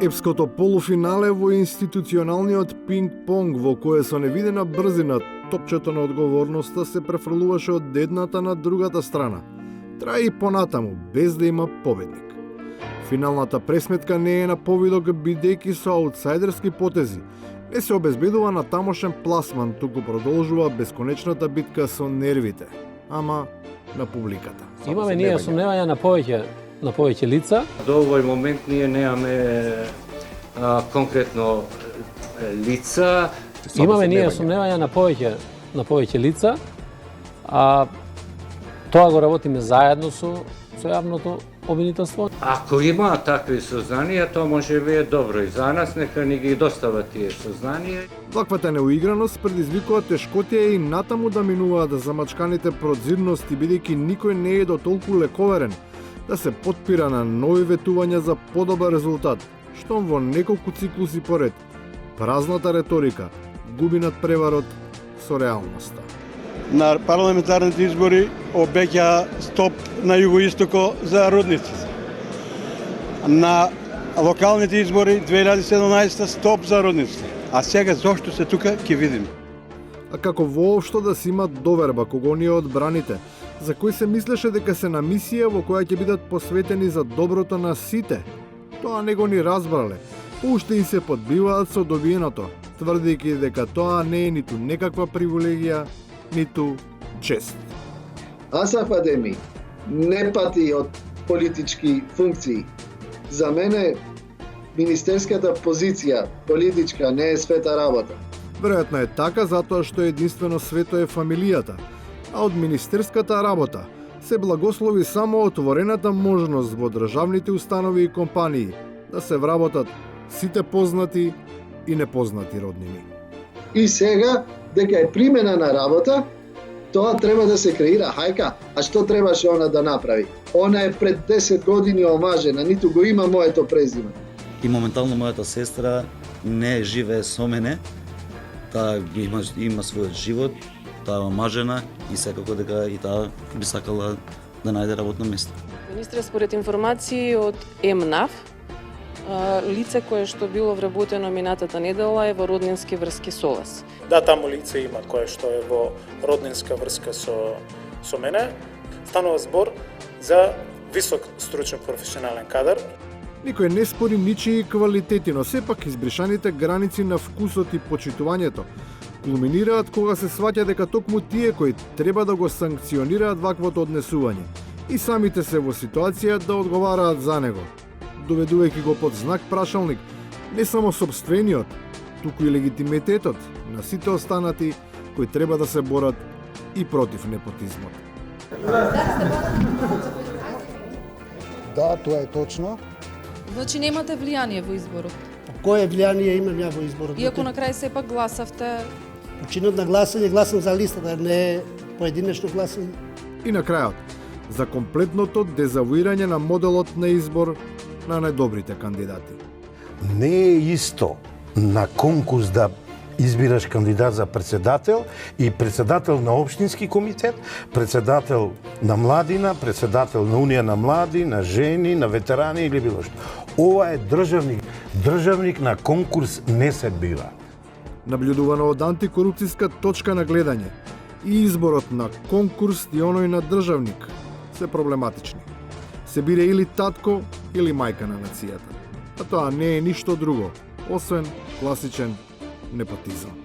Епското полуфинале во институционалниот пинг-понг во кое со невидена брзина топчето на одговорноста се префрлуваше од едната на другата страна. Трае и понатаму, без да има победник. Финалната пресметка не е на повидок бидејќи со аутсайдерски потези не се обезбедува на тамошен пласман, туку продолжува бесконечната битка со нервите, ама на публиката. Имаме ние сомневања на повеќе лица. До овој момент ние немаме конкретно лица. Имаме ние сомневања на повеќе лица, а тоа го работиме заедно со јавното обвинителство. Ако има такви сознанија, тоа може би е добро и за нас, нека ни ги достават тие сознанија. Ваквата неуиграност предизвикува тешкотија и натаму да минуваат замачканите прозирности, бидејќи никој не е до толку лековерен да се потпира на нови ветувања за подобар резултат, штом во неколку циклуси поред празната реторика губи надпреварот со реалноста. На парламентарните избори обеќа стоп на југоистоко за родниците. На локалните избори 2017 стоп за родниците. А сега зошто се тука ќе видиме. А како воопшто да се има доверба кога оние одбраните, за кои се мислеше дека се на мисија во која ќе бидат посветени за доброто на сите, тоа не го ни разбрале. Уште и се подбиваат со добиеното, тврдејќи дека тоа не е ниту некаква привилегија, ниту чест. Асаф Адеми не пати од политички функции. За мене министерската позиција политичка не е света работа. Веројатно е така затоа што единствено свето е фамилијата, а од министерската работа се благослови само отворената можност во државните установи и компании да се вработат сите познати и непознати роднини. И сега, дека е примена на работа, тоа треба да се креира хајка. А што требаше она да направи? Она е пред 10 години омажена, ниту го има моето презиме. И моментално мојата сестра не живее со мене, таа има својот живот, таа е омажена и секако дека и таа би сакала да најде работно место. Министре, според информации од МНАФ, лице кое што било вработено минатата недела е во роднински врски со вас. Да, таму лице има кое што е во роднинска врска со мене. Станува збор за висок стручен професионален кадар. Никој не спори ничии квалитети, но сепак избришаните граници на вкусот и почитувањето кулминираат кога се сваќа дека токму тие кои треба да го санкционираат ваквото однесување и самите се во ситуација да одговараат за него, доведувајќи го под знак прашалник не само собствениот, туку и легитимитетот на сите останати кои треба да се борат и против непотизмот. Да, тоа е точно. Значи немате влијание во изборот? Кое влијание имам ја во изборот? Иако на крај сепак гласавте... Починот на гласање, гласам за листата, не е поединечно гласање. И на крајот, за комплетното дезавуирање на моделот на избор на најдобрите кандидати. Не е исто на конкурс да избираш кандидат за председател и председател на општински комитет, председател на младина, председател на Унија на млади, на жени, на ветерани или било што. Ова е државник. Државник на конкурс не се бира. Наблюдувано од антикорупцијска точка на гледање и изборот на конкурс и оној на државник се проблематични. Се бире или татко или мајка на нацијата. А тоа не е ништо друго, освен класичен непотизам.